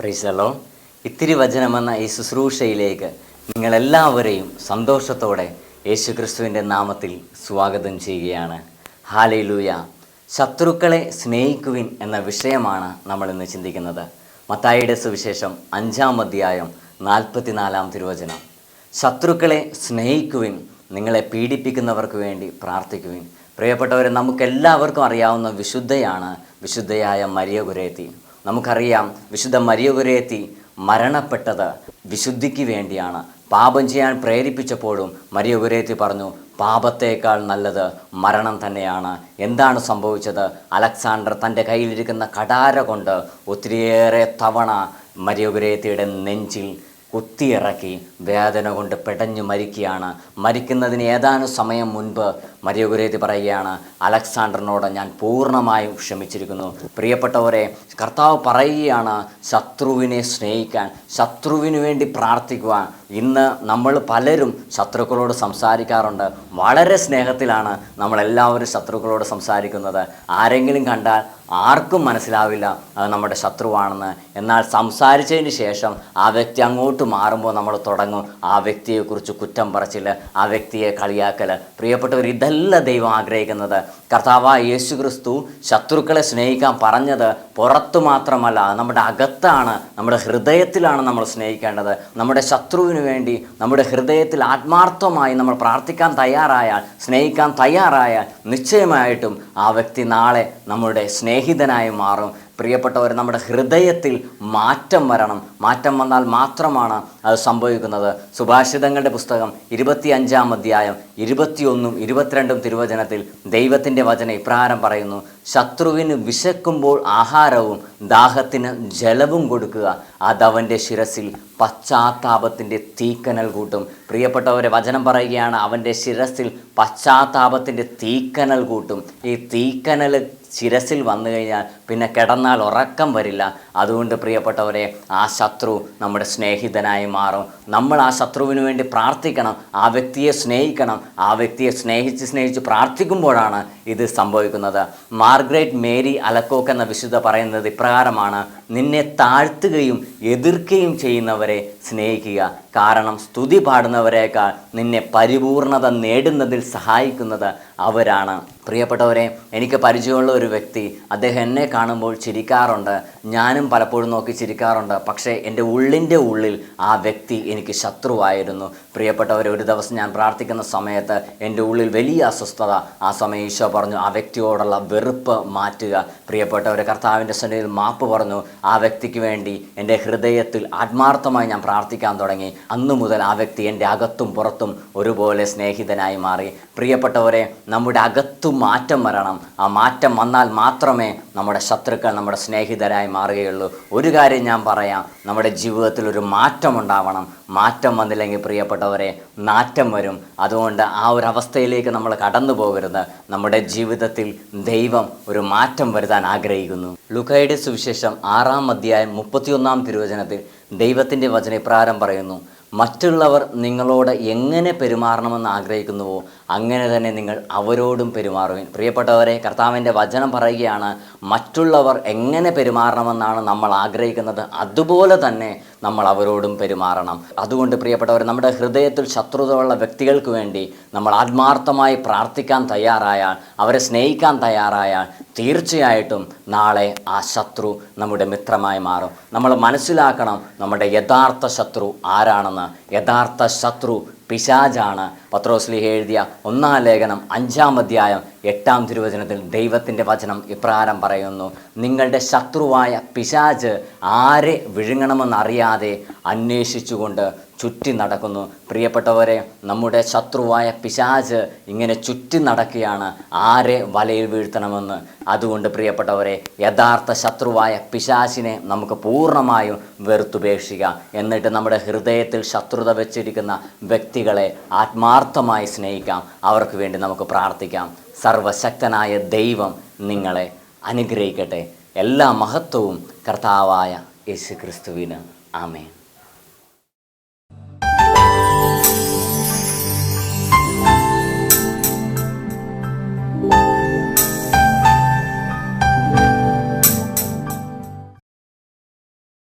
പ്രൈസലോ. ഇത്തിരി വചനമെന്ന ഈ ശുശ്രൂഷയിലേക്ക് നിങ്ങളെല്ലാവരെയും സന്തോഷത്തോടെ യേശുക്രിസ്തുവിൻ്റെ നാമത്തിൽ സ്വാഗതം ചെയ്യുകയാണ്. ഹല്ലേലൂയ. ശത്രുക്കളെ സ്നേഹിക്കുവിൻ എന്ന വിഷയമാണ് നമ്മൾ ഇന്ന് ചിന്തിക്കുന്നത്. മത്തായിയുടെ സുവിശേഷം 5-ാം അധ്യായം 44-ാം തിരുവചനം. ശത്രുക്കളെ സ്നേഹിക്കുവിൻ, നിങ്ങളെ പീഡിപ്പിക്കുന്നവർക്ക് വേണ്ടി പ്രാർത്ഥിക്കുവിൻ. പ്രിയപ്പെട്ടവരെ, നമുക്കെല്ലാവർക്കും അറിയാവുന്ന വിശുദ്ധയാണ് വിശുദ്ധയായ മരിയ കുരേത്തി. നമുക്കറിയാം, വിശുദ്ധ മരിയ കുരേത്തി മരണപ്പെട്ടത് വിശുദ്ധിക്ക് വേണ്ടിയാണ്. പാപം ചെയ്യാൻ പ്രേരിപ്പിച്ചപ്പോഴും മരിയ കുരേത്തി പറഞ്ഞു, പാപത്തേക്കാൾ നല്ലത് മരണം തന്നെയാണ്. എന്താണ് സംഭവിച്ചത്? അലക്സാണ്ടർ തൻ്റെ കയ്യിലിരിക്കുന്ന കഠാര കൊണ്ട് ഒത്തിരിയേറെ തവണ മരിയ കുരേത്തിയുടെ നെഞ്ചിൽ കുത്തിയിറക്കി വേദന കൊണ്ട് പെടഞ്ഞു മരിക്കുകയാണ്. മരിക്കുന്നതിന് ഏതാനും സമയം മുൻപ് മരിയ കുരേത്തി പറയുകയാണ്, അലക്സാണ്ടറിനോട് ഞാൻ പൂർണ്ണമായും ക്ഷമിച്ചിരിക്കുന്നു. പ്രിയപ്പെട്ടവരെ, കർത്താവ് പറയുകയാണ് ശത്രുവിനെ സ്നേഹിക്കാൻ, ശത്രുവിന് വേണ്ടി പ്രാർത്ഥിക്കുവാൻ. ഇന്ന് നമ്മൾ പലരും ശത്രുക്കളോട് സംസാരിക്കാറുണ്ട്. വളരെ സ്നേഹത്തിലാണ് നമ്മളെല്ലാവരും ശത്രുക്കളോട് സംസാരിക്കുന്നത്. ആരെങ്കിലും കണ്ടാൽ ആർക്കും മനസ്സിലാവില്ല അത് നമ്മുടെ ശത്രുവാണെന്ന്. എന്നാൽ സംസാരിച്ചതിന് ശേഷം ആ വ്യക്തി അങ്ങോട്ട് മാറുമ്പോൾ നമ്മൾ തുടങ്ങും ആ വ്യക്തിയെക്കുറിച്ച് കുറ്റം പറച്ചിൽ, ആ വ്യക്തിയെ കളിയാക്കൽ. പ്രിയപ്പെട്ടവർ, ഇതല്ല ദൈവം ആഗ്രഹിക്കുന്നത്. കർത്താവായ യേശു ക്രിസ്തു ശത്രുക്കളെ സ്നേഹിക്കാൻ പറഞ്ഞത് പുറത്തു മാത്രമല്ല, നമ്മുടെ അകത്താണ്, നമ്മുടെ ഹൃദയത്തിലാണ് നമ്മൾ സ്നേഹിക്കേണ്ടത്. നമ്മുടെ ശത്രുവിന് വേണ്ടി നമ്മുടെ ഹൃദയത്തിൽ ആത്മാർത്ഥമായി നമ്മൾ പ്രാർത്ഥിക്കാൻ തയ്യാറായാൽ, സ്നേഹിക്കാൻ തയ്യാറായാൽ, നിശ്ചയമായിട്ടും ആ വ്യക്തി നാളെ നമ്മുടെ സ്നേഹിതനായി മാറും. പ്രിയപ്പെട്ടവർ, നമ്മുടെ ഹൃദയത്തിൽ മാറ്റം വരണം. മാറ്റം വന്നാൽ മാത്രമാണ് അത് സംഭവിക്കുന്നത്. സുഭാഷിതങ്ങളുടെ പുസ്തകം 25-ാം അധ്യായം 21-ഉം 22-ഉം തിരുവചനത്തിൽ ദൈവത്തിൻ്റെ വചനം ഇപ്രകാരം പറയുന്നു, ശത്രുവിന് വിശക്കുമ്പോൾ ആഹാരവും ദാഹത്തിന് ജലവും കൊടുക്കുക, അതവൻ്റെ ശിരസിൽ പശ്ചാത്താപത്തിൻ്റെ തീക്കനൽ കൂട്ടും. പ്രിയപ്പെട്ടവരെ, വചനം പറയുകയാണ്, അവൻ്റെ ശിരസിൽ പശ്ചാത്താപത്തിൻ്റെ തീക്കനൽ കൂട്ടും. ഈ തീക്കനൽ ശിരസിൽ വന്നു കഴിഞ്ഞാൽ പിന്നെ കിടന്നാൽ ഉറക്കം വരില്ല. അതുകൊണ്ട് പ്രിയപ്പെട്ടവരെ, ആ ശത്രു നമ്മുടെ സ്നേഹിതനായി മാറും. നമ്മൾ ആ ശത്രുവിന് വേണ്ടി പ്രാർത്ഥിക്കണം, ആ വ്യക്തിയെ സ്നേഹിക്കണം. ആ വ്യക്തിയെ സ്നേഹിച്ച് പ്രാർത്ഥിക്കുമ്പോഴാണ് ഇത് സംഭവിക്കുന്നത്. മാർഗ്രറ്റ് മേരി അലക്കോക്ക് എന്ന വിശുദ്ധ പറയുന്നത് ഇപ്രകാരമാണ്, നിന്നെ താഴ്ത്തുകയും എതിർക്കുകയും ചെയ്യുന്നവരെ സ്നേഹിക്കുക. കാരണം സ്തുതി പാടുന്നവരേക്കാൾ നിന്നെ പരിപൂർണത നേടുന്നതിൽ സഹായിക്കുന്നത് അവരാണ്. പ്രിയപ്പെട്ടവരെ, എനിക്ക് പരിചയമുള്ള ഒരു വ്യക്തി, അദ്ദേഹം എന്നെ കാണുമ്പോൾ ചിരിക്കാറുണ്ട്. ഞാനും പലപ്പോഴും നോക്കി ചിരിക്കാറുണ്ട്. പക്ഷേ എൻ്റെ ഉള്ളിൻ്റെ ഉള്ളിൽ ആ വ്യക്തി എനിക്ക് ശത്രുവായിരുന്നു. പ്രിയപ്പെട്ടവരെ, ഒരു ദിവസം ഞാൻ പ്രാർത്ഥിക്കുന്ന സമയത്ത് എൻ്റെ ഉള്ളിൽ വലിയ അസ്വസ്ഥത. ആ സമയം ഈശോ പറഞ്ഞു, ആ വ്യക്തിയോടുള്ള വെറുപ്പ് മാറ്റുക. പ്രിയപ്പെട്ടവരെ, കർത്താവിൻ്റെ സന്നിധിയിൽ മാപ്പ് പറഞ്ഞു. ആ വ്യക്തിക്ക് വേണ്ടി എൻ്റെ ഹൃദയത്തിൽ ആത്മാർത്ഥമായി ഞാൻ പ്രാർത്ഥിക്കാൻ തുടങ്ങി. അന്നു മുതൽ ആ വ്യക്തി എൻ്റെ അകത്തും പുറത്തും ഒരുപോലെ സ്നേഹിതനായി മാറി. പ്രിയപ്പെട്ടവരെ, നമ്മുടെ അകത്തും മാറ്റം വരണം. ആ മാറ്റം വന്നാൽ മാത്രമേ നമ്മുടെ ശത്രുക്കൾ നമ്മുടെ സ്നേഹിതരായി മാറുകയുള്ളൂ. ഒരു കാര്യം ഞാൻ പറയാം, നമ്മുടെ ജീവിതത്തിൽ ഒരു മാറ്റം ഉണ്ടാവണം. മാറ്റം വന്നില്ലെങ്കിൽ പ്രിയപ്പെട്ടവരെ, നാറ്റം വരും. അതുകൊണ്ട് ആ ഒരു അവസ്ഥയിലേക്ക് നമ്മൾ കടന്നു പോകരുത്. നമ്മുടെ ജീവിതത്തിൽ ദൈവം ഒരു മാറ്റം വരുത്താൻ ആഗ്രഹിക്കുന്നു. ലൂക്കായുടെ സുവിശേഷം 6-ാം അധ്യായം 31-ാം തിരുവചനത്തിൽ ദൈവത്തിൻ്റെ വചനം ഇപ്രകാരം പറയുന്നു, മറ്റുള്ളവർ നിങ്ങളോട് എങ്ങനെ പെരുമാറണമെന്ന് ആഗ്രഹിക്കുന്നുവോ അങ്ങനെ തന്നെ നിങ്ങൾ അവരോടും പെരുമാറുവിൻ. പ്രിയപ്പെട്ടവരെ, കർത്താവിൻ്റെ വചനം പറയുകയാണ്, മറ്റുള്ളവർ എങ്ങനെ പെരുമാറണമെന്നാണ് നമ്മൾ ആഗ്രഹിക്കുന്നത്, അതുപോലെ തന്നെ നമ്മൾ അവരോടും പെരുമാറണം. അതുകൊണ്ട് പ്രിയപ്പെട്ടവർ, നമ്മുടെ ഹൃദയത്തിൽ ശത്രുതയുള്ള വ്യക്തികൾക്ക് വേണ്ടി നമ്മൾ ആത്മാർത്ഥമായി പ്രാർത്ഥിക്കാൻ തയ്യാറായാൽ, അവരെ സ്നേഹിക്കാൻ തയ്യാറായാൽ, തീർച്ചയായിട്ടും നാളെ ആ ശത്രു നമ്മുടെ മിത്രമായി മാറും. നമ്മൾ മനസ്സിലാക്കണം നമ്മുടെ യഥാർത്ഥ ശത്രു ആരാണെന്ന്. യഥാർത്ഥ ശത്രു പിശാചാണ്. പത്രോസ്ലീഹ എഴുതിയ 1-ാം ലേഖനം 5-ാം അധ്യായം 8-ാം തിരുവചനത്തിൽ ദൈവത്തിൻ്റെ വചനം ഇപ്രകാരം പറയുന്നു, നിങ്ങളുടെ ശത്രുവായ പിശാച് ആരെ വിഴുങ്ങണമെന്നറിയാതെ അന്വേഷിച്ചുകൊണ്ട് ചുറ്റി നടക്കുന്നു. പ്രിയപ്പെട്ടവരെ, നമ്മുടെ ശത്രുവായ പിശാച് ഇങ്ങനെ ചുറ്റി നടക്കുകയാണ് ആരെ വലയിൽ വീഴ്ത്തണമെന്ന്. അതുകൊണ്ട് പ്രിയപ്പെട്ടവരെ, യഥാർത്ഥ ശത്രുവായ പിശാചിനെ നമുക്ക് പൂർണ്ണമായും വെറുത്തുപേക്ഷിക്കുക. എന്നിട്ട് നമ്മുടെ ഹൃദയത്തിൽ ശത്രുത വെച്ചിരിക്കുന്ന വ്യക്തികളെ ആത്മാർത്ഥമായി സ്നേഹിക്കാം. അവർക്ക് വേണ്ടി നമുക്ക് പ്രാർത്ഥിക്കാം. സർവശക്തനായ ദൈവം നിങ്ങളെ അനുഗ്രഹിക്കട്ടെ. എല്ലാ മഹത്വവും കർത്താവായ യേശു ക്രിസ്തുവിന്. ആമേൻ.